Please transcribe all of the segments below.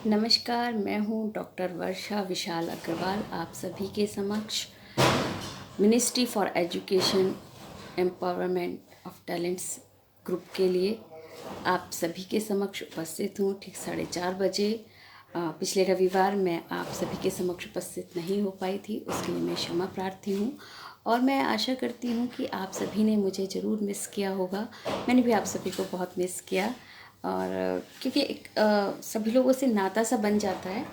नमस्कार, मैं हूँ डॉक्टर वर्षा विशाल अग्रवाल। आप सभी के समक्ष ministry for education empowerment of talents group के लिए आप सभी के समक्ष उपस्थित हूँ। ठीक 4:30 बजे पिछले रविवार मैं आप सभी के समक्ष उपस्थित नहीं हो पाई थी, उसके लिए मैं क्षमा प्रार्थी हूँ। और मैं आशा करती हूँ कि आप सभी ने मुझे ज़रूर मिस किया होगा। मैंने भी आप सभी को बहुत मिस किया। और क्योंकि एक सभी लोगों से नाता सा बन जाता है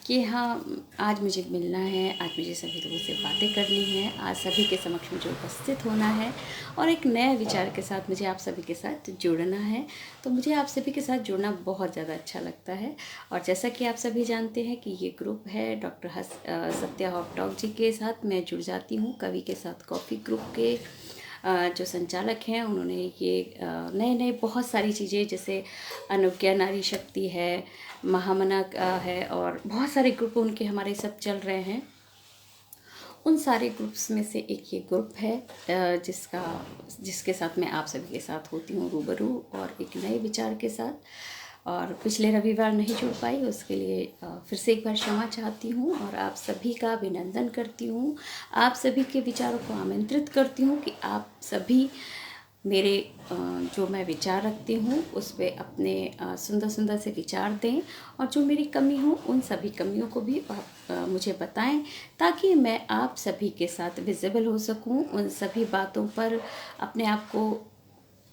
कि हाँ, आज मुझे मिलना है, आज मुझे सभी लोगों से बातें करनी है, आज सभी के समक्ष मुझे उपस्थित होना है और एक नए विचार के साथ मुझे आप सभी के साथ जुड़ना है। तो मुझे आप सभी के साथ जुड़ना बहुत ज़्यादा अच्छा लगता है। और जैसा कि आप सभी जानते हैं कि ये ग्रुप है डॉक्टर सत्या हॉट टॉक जी के साथ मैं जुड़ जाती हूँ। कवि के साथ कॉफ़ी ग्रुप के जो संचालक हैं, उन्होंने ये नए नए बहुत सारी चीज़ें, जैसे अनुज्ञा नारी शक्ति है, महामना है और बहुत सारे ग्रुप उनके हमारे सब चल रहे हैं। उन सारे ग्रुप्स में से एक ये ग्रुप है जिसके साथ मैं आप सभी के साथ होती हूँ रूबरू और एक नए विचार के साथ। और पिछले रविवार नहीं जुड़ पाई, उसके लिए फिर से एक बार क्षमा चाहती हूँ और आप सभी का अभिनंदन करती हूँ। आप सभी के विचारों को आमंत्रित करती हूँ कि आप सभी मेरे जो मैं विचार रखती हूँ उस पर अपने सुंदर सुंदर से विचार दें और जो मेरी कमी हो उन सभी कमियों को भी आप मुझे बताएं, ताकि मैं आप सभी के साथ विजिबल हो सकूं, उन सभी बातों पर अपने आप को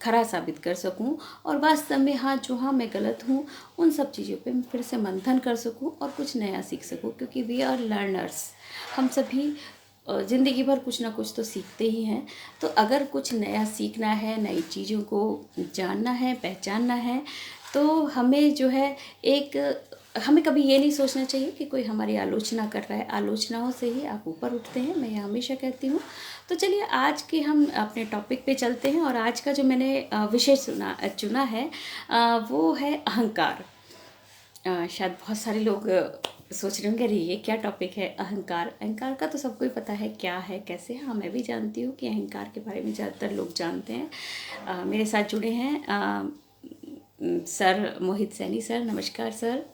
खरा साबित कर सकूं और वास्तव में हाँ मैं गलत हूँ, उन सब चीज़ों पे मैं फिर से मंथन कर सकूं और कुछ नया सीख सकूं। क्योंकि वी आर लर्नर्स, हम सभी ज़िंदगी भर कुछ ना कुछ तो सीखते ही हैं। तो अगर कुछ नया सीखना है, नई चीज़ों को जानना है, पहचानना है, तो हमें जो है हमें कभी ये नहीं सोचना चाहिए कि कोई हमारी आलोचना कर रहा है। आलोचनाओं से ही आप ऊपर उठते हैं, मैं ये हमेशा कहती हूँ। तो चलिए आज के हम अपने टॉपिक पे चलते हैं और आज का जो मैंने विषय चुना है वो है अहंकार। शायद बहुत सारे लोग सोच रहे होंगे, अरे ये क्या टॉपिक है, अहंकार। अहंकार का तो सबको ही पता है क्या है, कैसे। हाँ, मैं भी जानती हूँ कि अहंकार के बारे में ज़्यादातर लोग जानते हैं। मेरे साथ जुड़े हैं सर मोहित सैनी सर। नमस्कार सर।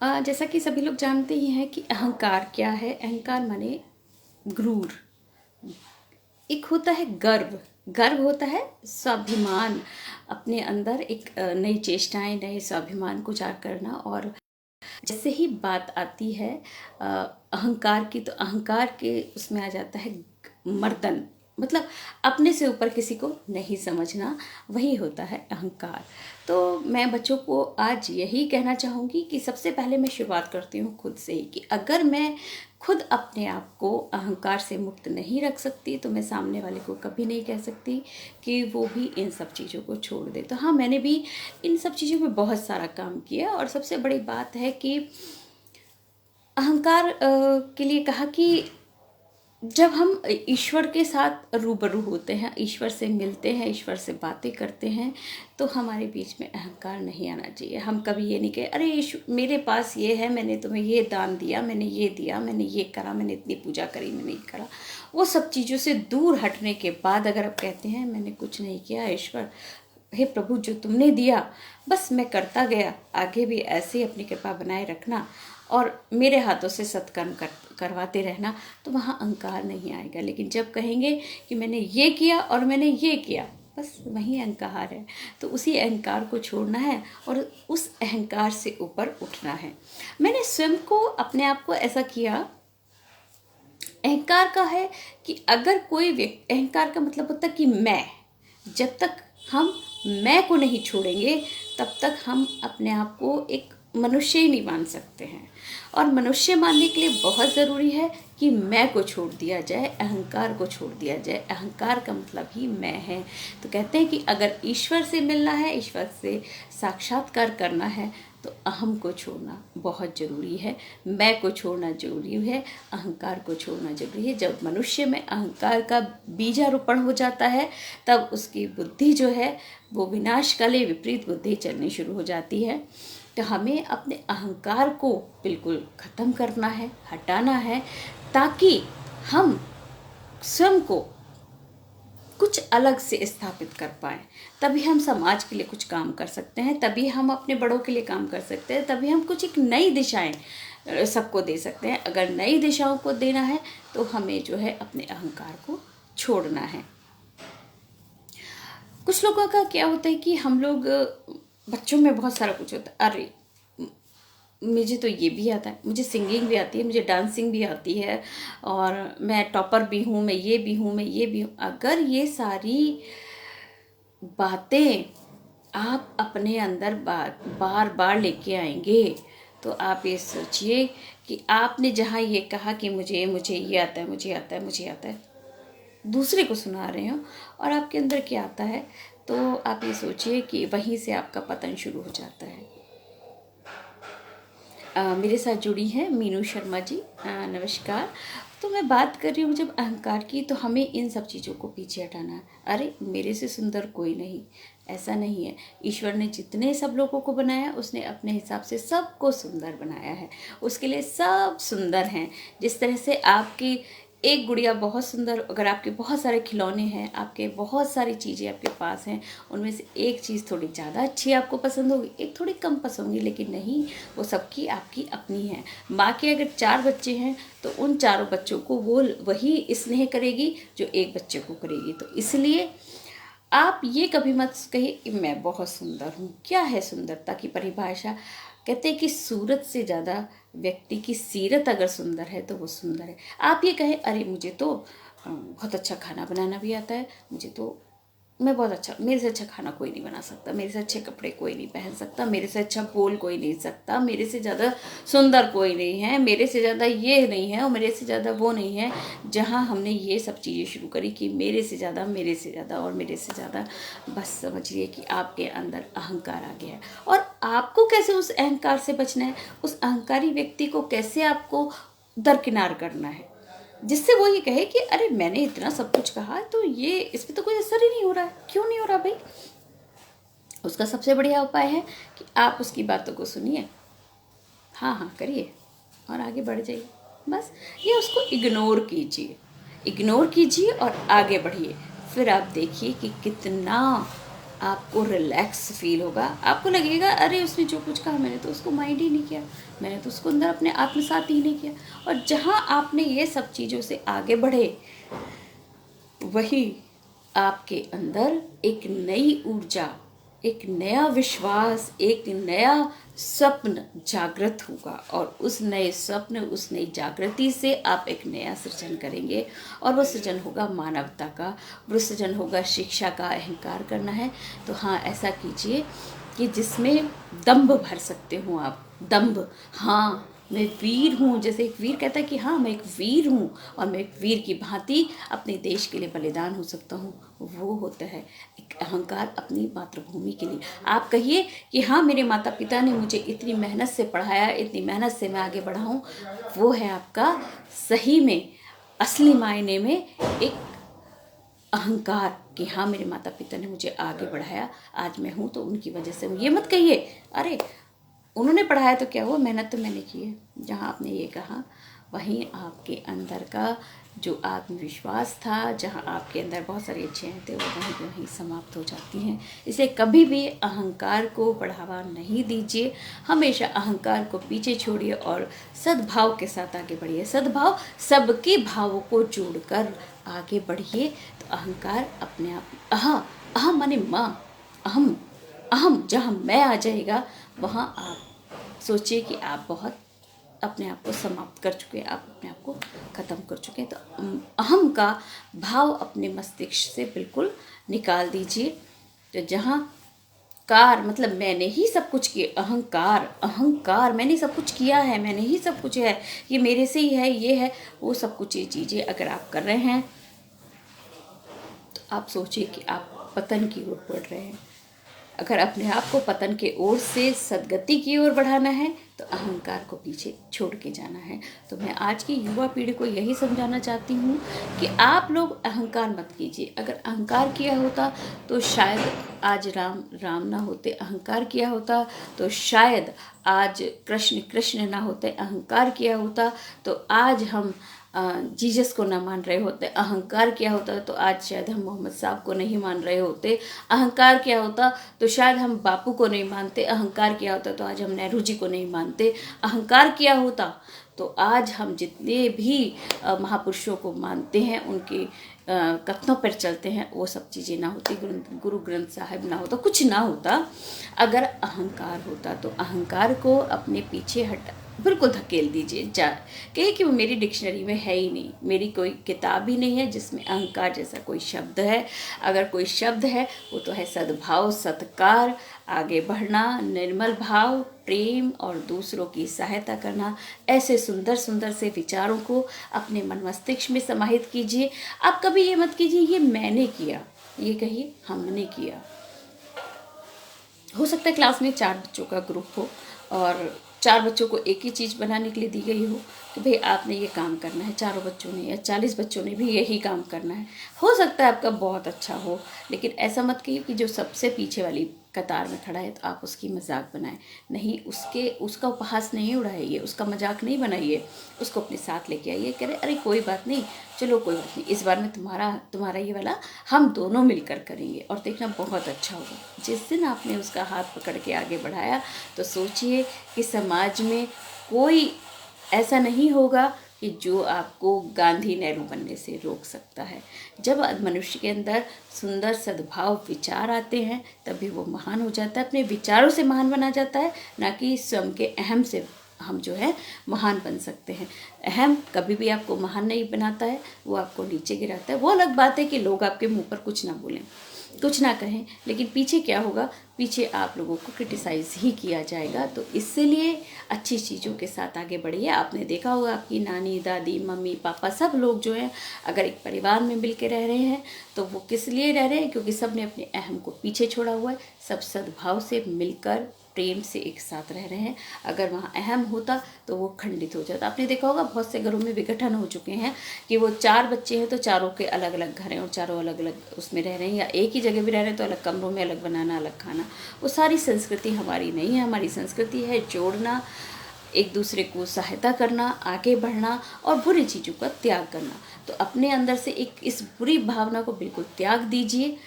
जैसा कि सभी लोग जानते ही हैं कि अहंकार क्या है। अहंकार माने क्रूर। एक होता है गर्व। गर्व होता है स्वाभिमान, अपने अंदर एक नई चेष्टाएं, नए स्वाभिमान को जाग करना। और जैसे ही बात आती है अहंकार की, तो अहंकार के उसमें आ जाता है मर्दन, मतलब अपने से ऊपर किसी को नहीं समझना, वही होता है अहंकार। तो मैं बच्चों को आज यही कहना चाहूँगी कि सबसे पहले मैं शुरुआत करती हूँ खुद से ही, कि अगर मैं खुद अपने आप को अहंकार से मुक्त नहीं रख सकती तो मैं सामने वाले को कभी नहीं कह सकती कि वो भी इन सब चीज़ों को छोड़ दे। तो हाँ, मैंने भी इन सब चीज़ों पे बहुत सारा काम किया। और सबसे बड़ी बात है कि अहंकार के लिए कहा कि जब हम ईश्वर के साथ रूबरू होते हैं, ईश्वर से मिलते हैं, ईश्वर से बातें करते हैं, तो हमारे बीच में अहंकार नहीं आना चाहिए। हम कभी ये नहीं कहे, अरे मेरे पास ये है, मैंने तुम्हें ये दान दिया, मैंने ये दिया, मैंने ये करा, मैंने इतनी पूजा करी, मैंने ये करा। वो सब चीज़ों से दूर हटने के बाद अगर आप कहते हैं मैंने कुछ नहीं किया ईश्वर, हे प्रभु जो तुमने दिया बस मैं करता गया, आगे भी ऐसे ही अपनी कृपा बनाए रखना और मेरे हाथों से सत्कर्म करवाते रहना, तो वहाँ अहंकार नहीं आएगा। लेकिन जब कहेंगे कि मैंने ये किया और मैंने ये किया, बस वही अहंकार है। तो उसी अहंकार को छोड़ना है और उस अहंकार से ऊपर उठना है। मैंने स्वयं को, अपने आप को ऐसा किया। अहंकार का है कि अगर कोई व्यक्ति, अहंकार का मतलब होता है कि मैं, जब तक हम मैं को नहीं छोड़ेंगे तब तक हम अपने आप को एक मनुष्य ही नहीं मान सकते हैं। और मनुष्य मानने के लिए बहुत ज़रूरी है कि मैं को छोड़ दिया जाए, अहंकार को छोड़ दिया जाए। अहंकार का मतलब ही मैं है। तो कहते हैं कि अगर ईश्वर से मिलना है, ईश्वर से साक्षात्कार करना है, तो अहम को छोड़ना बहुत ज़रूरी है, मैं को छोड़ना ज़रूरी है, अहंकार को छोड़ना ज़रूरी है। जब मनुष्य में अहंकार का बीजारोपण हो जाता है तब उसकी बुद्धि जो है वो विनाशकाले विपरीत बुद्धि चलनी शुरू हो जाती है। तो हमें अपने अहंकार को बिल्कुल ख़त्म करना है, हटाना है, ताकि हम स्वयं को कुछ अलग से स्थापित कर पाएँ, तभी हम समाज के लिए कुछ काम कर सकते हैं, तभी हम अपने बड़ों के लिए काम कर सकते हैं, तभी हम कुछ एक नई दिशाएं सबको दे सकते हैं। अगर नई दिशाओं को देना है तो हमें जो है अपने अहंकार को छोड़ना है। कुछ लोगों का क्या होता है कि हम लोग बच्चों में बहुत सारा कुछ होता है, अरे मुझे तो ये भी आता है, मुझे सिंगिंग भी आती है, मुझे डांसिंग भी आती है, और मैं टॉपर भी हूँ, मैं ये भी हूँ, मैं ये भी हूँ। अगर ये सारी बातें आप अपने अंदर बार बार लेके आएंगे तो आप ये सोचिए कि आपने जहाँ ये कहा कि मुझे मुझे ये आता है, मुझे आता है, मुझे आता है, दूसरे को सुना रहे हो और आपके अंदर क्या आता है, तो आप ये सोचिए कि वहीं से आपका पतन शुरू हो जाता है। मेरे साथ जुड़ी है मीनू शर्मा जी। नमस्कार। तो मैं बात कर रही हूँ जब अहंकार की, तो हमें इन सब चीज़ों को पीछे हटाना है। अरे मेरे से सुंदर कोई नहीं, ऐसा नहीं है। ईश्वर ने जितने सब लोगों को बनाया, उसने अपने हिसाब से सबको सुंदर बनाया है। उसके लिए सब सुंदर हैं। जिस तरह से आपकी एक गुड़िया बहुत सुंदर, अगर आपके बहुत सारे खिलौने हैं, आपके बहुत सारी चीज़ें आपके पास हैं, उनमें से एक चीज़ थोड़ी ज़्यादा अच्छी आपको पसंद होगी, एक थोड़ी कम पसंद होगी, लेकिन नहीं, वो सबकी आपकी अपनी है। माँ के अगर 4 बच्चे हैं तो उन चारों बच्चों को वो वही स्नेह करेगी जो एक बच्चे को करेगी। तो इसलिए आप ये कभी मत कहिए कि मैं बहुत सुंदर हूँ। क्या है सुंदरता की परिभाषा? कहते हैं कि सूरत से ज़्यादा व्यक्ति की सीरत अगर सुंदर है तो वो सुंदर है। आप ये कहें अरे मुझे तो बहुत अच्छा खाना बनाना भी आता है, मुझे तो मैं बहुत अच्छा, मेरे से अच्छा खाना कोई नहीं बना सकता, मेरे से अच्छे कपड़े कोई नहीं पहन सकता, मेरे से अच्छा बोल कोई नहीं सकता, मेरे से ज़्यादा सुंदर कोई नहीं है, मेरे से ज़्यादा ये नहीं है और मेरे से ज़्यादा वो नहीं है। जहाँ हमने ये सब चीज़ें शुरू करी कि मेरे से ज़्यादा, मेरे से ज़्यादा और मेरे से ज़्यादा, बस समझिए कि आपके अंदर अहंकार आ गया है। और आपको कैसे उस अहंकार से बचना है, उस अहंकारी व्यक्ति को कैसे आपको दरकिनार करना है, जिससे वो ये कहे कि अरे मैंने इतना सब कुछ कहा तो ये इस पर तो कोई असर ही नहीं हो रहा है। क्यों नहीं हो रहा भाई? उसका सबसे बढ़िया उपाय है कि आप उसकी बातों को सुनिए, हाँ हाँ करिए और आगे बढ़ जाइए। बस ये उसको इग्नोर कीजिए और आगे बढ़िए। फिर आप देखिए कि कितना आपको रिलैक्स फील होगा। आपको लगेगा अरे उसने जो कुछ कहा मैंने तो उसको माइंड ही नहीं किया, मैंने तो उसको अंदर अपने आत्मसात ही नहीं किया। और जहाँ आपने ये सब चीज़ों से आगे बढ़े, वही आपके अंदर एक नई ऊर्जा, एक नया विश्वास, एक नया स्वप्न जागृत होगा। और उस नए स्वप्न, उस नई जागृति से आप एक नया सृजन करेंगे। और वो सृजन होगा मानवता का, वो सृजन होगा शिक्षा का। अहंकार करना है तो हाँ ऐसा कीजिए कि जिसमें दंभ भर सकते हो आप। दंभ, हाँ मैं वीर हूँ, जैसे एक वीर कहता है कि हाँ मैं एक वीर हूँ और मैं एक वीर की भांति अपने देश के लिए बलिदान हो सकता हूँ, वो होता है एक अहंकार अपनी मातृभूमि के लिए। आप कहिए कि हाँ मेरे माता पिता ने मुझे इतनी मेहनत से पढ़ाया, इतनी मेहनत से मैं आगे बढ़ा हूँ, वो है आपका सही में असली मायने में एक अहंकार कि हाँ मेरे माता पिता ने मुझे आगे बढ़ाया, आज मैं हूँ तो उनकी वजह से हूँ। ये मत कहिए अरे उन्होंने पढ़ाया तो क्या हुआ, मेहनत तो मैंने की है। जहाँ आपने ये कहा वहीं आपके अंदर का जो आत्मविश्वास था, जहाँ आपके अंदर बहुत सारी अच्छाएं थे, वो वहीं के वहीं समाप्त हो जाती हैं। इसलिए कभी भी अहंकार को बढ़ावा नहीं दीजिए, हमेशा अहंकार को पीछे छोड़िए और सद्भाव के साथ आगे बढ़िए। सद्भाव, सबके भावों को जोड़कर आगे बढ़िए तो अहंकार अपने आप, अहम माने माँ, अहम जहाँ मैं आ जाएगा, वहाँ आप सोचिए कि आप बहुत अपने आप को समाप्त कर चुके हैं, आप अपने आप को ख़त्म कर चुके हैं। तो अहम का भाव अपने मस्तिष्क से बिल्कुल निकाल दीजिए। तो जहाँ कार मतलब मैंने ही सब कुछ किया, अहंकार मैंने सब कुछ किया है, मैंने ही सब कुछ है, ये मेरे से ही है, ये है वो, सब कुछ ये चीज़ें अगर आप कर रहे हैं तो आप सोचिए कि आप पतन की ओर बढ़ रहे हैं। अगर अपने आप को पतन के ओर से सदगति की ओर बढ़ाना है तो अहंकार को पीछे छोड़ के जाना है। तो मैं आज की युवा पीढ़ी को यही समझाना चाहती हूँ कि आप लोग अहंकार मत कीजिए। अगर अहंकार किया होता तो शायद आज राम ना होते, अहंकार किया होता तो शायद आज कृष्ण ना होते, अहंकार किया होता तो आज हम जीसस को ना मान रहे होते, अहंकार क्या होता तो आज शायद हम मोहम्मद साहब को नहीं मान रहे होते, अहंकार क्या होता तो शायद हम बापू को नहीं मानते, अहंकार क्या होता तो आज हम नेहरू जी को नहीं मानते, अहंकार क्या होता तो आज हम जितने भी महापुरुषों को मानते हैं, उनके कथनों पर चलते हैं, वो सब चीज़ें ना होती, गुरु ग्रंथ साहिब ना होता, कुछ ना होता अगर अहंकार होता। तो अहंकार को अपने पीछे हटा, बिल्कुल धकेल दीजिए, जा कहे कि वो मेरी डिक्शनरी में है ही नहीं, मेरी कोई किताब ही नहीं है जिसमें अहंकार जैसा कोई शब्द है। अगर कोई शब्द है वो तो है सद्भाव, सत्कार, आगे बढ़ना, निर्मल भाव, प्रेम और दूसरों की सहायता करना। ऐसे सुंदर सुंदर से विचारों को अपने मन मस्तिष्क में समाहित कीजिए। आप कभी ये मत कीजिए ये मैंने किया, ये कहिए हमने किया। हो सकता है क्लास में 4 बच्चों का ग्रुप हो और 4 बच्चों को एक ही चीज़ बनाने के लिए दी गई हो कि भाई आपने ये काम करना है, चारों बच्चों ने या 40 बच्चों ने भी यही काम करना है। हो सकता है आपका बहुत अच्छा हो, लेकिन ऐसा मत कहिए कि जो सबसे पीछे वाली कतार में खड़ा है तो आप उसकी मजाक बनाएं। नहीं, उसका उपहास नहीं उड़ाइए, उसका मजाक नहीं बनाइए, उसको अपने साथ लेके आइए, कह रहे अरे कोई बात नहीं, चलो कोई बात नहीं, इस बार में तुम्हारा ये वाला हम दोनों मिलकर करेंगे और देखना बहुत अच्छा होगा। जिस दिन आपने उसका हाथ पकड़ के आगे बढ़ाया तो सोचिए कि समाज में कोई ऐसा नहीं होगा कि जो आपको गांधी नेहरू बनने से रोक सकता है। जब मनुष्य के अंदर सुंदर सद्भाव विचार आते हैं तभी वो महान हो जाता है, अपने विचारों से महान बना जाता है, ना कि स्वयं के अहम से हम जो है महान बन सकते हैं। अहम कभी भी आपको महान नहीं बनाता है, वो आपको नीचे गिराता है। वो अलग बात है कि लोग आपके मुंह पर कुछ ना बोलें, कुछ ना कहें, लेकिन पीछे क्या होगा, पीछे आप लोगों को क्रिटिसाइज ही किया जाएगा। तो इसलिए अच्छी चीज़ों के साथ आगे बढ़िए। आपने देखा होगा आपकी नानी, दादी, मम्मी, पापा सब लोग जो हैं अगर एक परिवार में मिल के रह रहे हैं तो वो किस लिए रह रहे हैं, क्योंकि सब ने अपने अहम को पीछे छोड़ा हुआ है, सब सद्भाव से मिलकर प्रेम से एक साथ रह रहे हैं। अगर वहाँ अहम होता तो वो खंडित हो जाता। आपने देखा होगा बहुत से घरों में विघटन हो चुके हैं कि वो 4 बच्चे हैं तो चारों के अलग अलग घर हैं और चारों अलग अलग उसमें रह रहे हैं, या एक ही जगह भी रह रहे हैं तो अलग कमरों में अलग बनाना, अलग खाना। वो सारी संस्कृति हमारी नहीं है। हमारी संस्कृति है जोड़ना, एक दूसरे को सहायता करना, आगे बढ़ना और बुरी चीज़ों का त्याग करना। तो अपने अंदर से एक इस बुरी भावना को बिल्कुल त्याग दीजिए,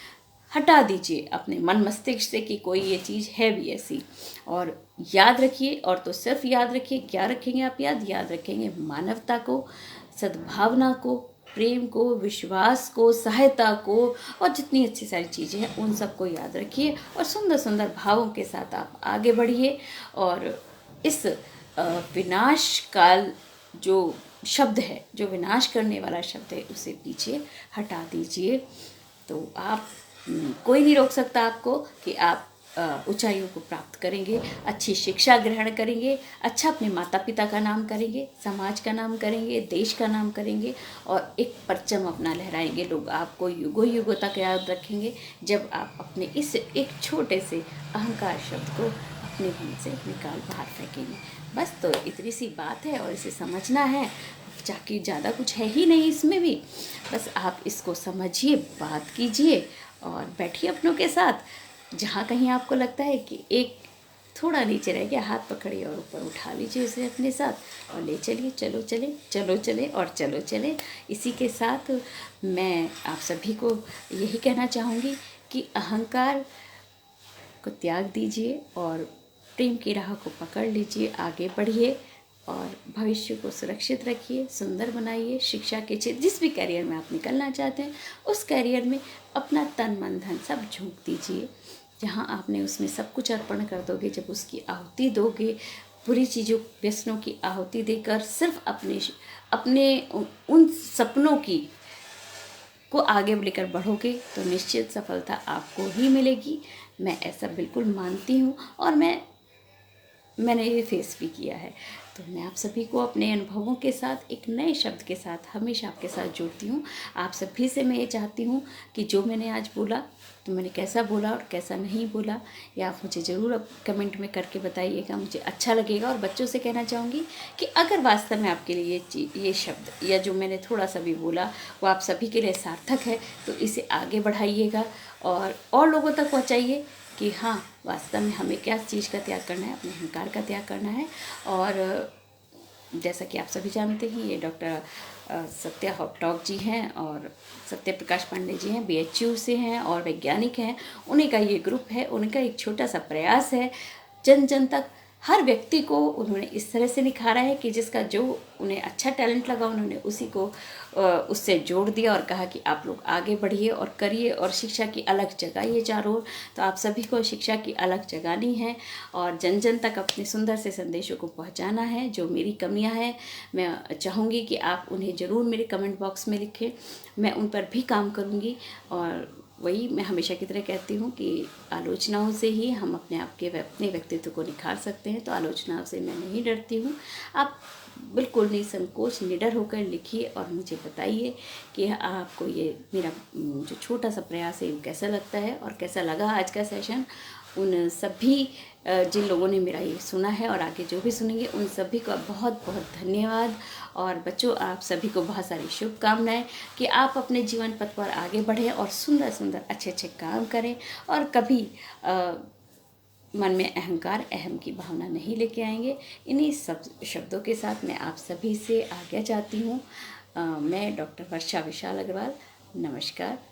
हटा दीजिए अपने मन मस्तिष्क से कि कोई ये चीज़ है भी ऐसी। और याद रखिए, और तो सिर्फ याद रखिए, क्या रखेंगे आप याद रखेंगे मानवता को, सद्भावना को, प्रेम को, विश्वास को, सहायता को, और जितनी अच्छी सारी चीज़ें हैं उन सबको याद रखिए और सुंदर सुंदर भावों के साथ आप आगे बढ़िए। और इस विनाश काल जो शब्द है, जो विनाश करने वाला शब्द है, उसे पीछे हटा दीजिए। तो आप कोई नहीं रोक सकता आपको कि आप ऊंचाइयों को प्राप्त करेंगे, अच्छी शिक्षा ग्रहण करेंगे, अच्छा अपने माता पिता का नाम करेंगे, समाज का नाम करेंगे, देश का नाम करेंगे और एक परचम अपना लहराएंगे। लोग आपको युगों युगों तक याद रखेंगे जब आप अपने इस एक छोटे से अहंकार शब्द को अपने मन से निकाल बाहर फेंकेंगे। बस तो इतनी सी बात है और इसे समझना है, जाके ज़्यादा कुछ है ही नहीं इसमें भी। बस आप इसको समझिए, बात कीजिए और बैठिए अपनों के साथ। जहाँ कहीं आपको लगता है कि एक थोड़ा नीचे रह गया, हाथ पकड़िए और ऊपर उठा लीजिए उसे अपने साथ और ले चलिए। चलो चले, चलो चले और चलो चले। इसी के साथ मैं आप सभी को यही कहना चाहूँगी कि अहंकार को त्याग दीजिए और प्रेम की राह को पकड़ लीजिए, आगे बढ़िए और भविष्य को सुरक्षित रखिए, सुंदर बनाइए। शिक्षा के क्षेत्र जिस भी करियर में आप निकलना चाहते हैं उस करियर में अपना तन मन धन सब झोंक दीजिए। जहाँ आपने उसमें सब कुछ अर्पण कर दोगे, जब उसकी आहुति दोगे, बुरी चीज़ों, व्यसनों की आहुति देकर सिर्फ अपने उन सपनों की को आगे लेकर बढ़ोगे तो निश्चित सफलता आपको ही मिलेगी। मैं ऐसा बिल्कुल मानती हूँ और मैंने ये फेस भी किया है। तो मैं आप सभी को अपने अनुभवों के साथ एक नए शब्द के साथ हमेशा आपके साथ जुड़ती हूँ। आप सभी से मैं ये चाहती हूँ कि जो मैंने आज बोला तो मैंने कैसा बोला और कैसा नहीं बोला, या आप मुझे ज़रूर अब कमेंट में करके बताइएगा, मुझे अच्छा लगेगा। और बच्चों से कहना चाहूँगी कि अगर वास्तव में आपके लिए ये शब्द या जो मैंने थोड़ा सा भी बोला वो आप सभी के लिए सार्थक है तो इसे आगे बढ़ाइएगा और लोगों तक पहुँचाइए कि हाँ, वास्तव में हमें क्या चीज़ का त्याग करना है, अपने अहंकार का त्याग करना है और जैसा कि आप सभी जानते हैं, ये डॉक्टर सत्या हॉपटॉक जी हैं और सत्य प्रकाश पांडे जी हैं, BHU से हैं और वैज्ञानिक हैं। उन्हीं का ये ग्रुप है, उनका एक छोटा सा प्रयास है जन जन तक हर व्यक्ति को उन्होंने इस तरह से निखारा है कि जिसका जो उन्हें अच्छा टैलेंट लगा उन्होंने उसी को उससे जोड़ दिया और कहा कि आप लोग आगे बढ़िए और करिए और शिक्षा की अलग जगाइए चारों ओर। तो आप सभी को शिक्षा की अलग जगानी है और जन जन तक अपने सुंदर से संदेशों को पहुंचाना है। जो मेरी कमियां हैं मैं चाहूँगी कि आप उन्हें ज़रूर मेरे कमेंट बॉक्स में लिखें, मैं उन पर भी काम करूँगी। और वही मैं हमेशा की तरह कहती हूँ कि आलोचनाओं से ही हम अपने व्यक्तित्व को निखार सकते हैं। तो आलोचनाओं से मैं नहीं डरती हूँ। आप बिल्कुल निसंकोच निडर होकर लिखिए और मुझे बताइए कि आपको ये मेरा जो छोटा सा प्रयास है वो कैसा लगता है और कैसा लगा आज का सेशन। उन सभी जिन लोगों ने मेरा ये सुना है और आगे जो भी सुनेंगे उन सभी को बहुत बहुत धन्यवाद। और बच्चों, आप सभी को बहुत सारी शुभकामनाएं कि आप अपने जीवन पथ पर आगे बढ़ें और सुंदर सुंदर अच्छे अच्छे काम करें और कभी मन में अहंकार अहम की भावना नहीं लेके आएंगे। इन्हीं सब शब्दों के साथ मैं आप सभी से आज्ञा चाहती हूँ। मैं डॉक्टर वर्षा विशाल अग्रवाल। नमस्कार।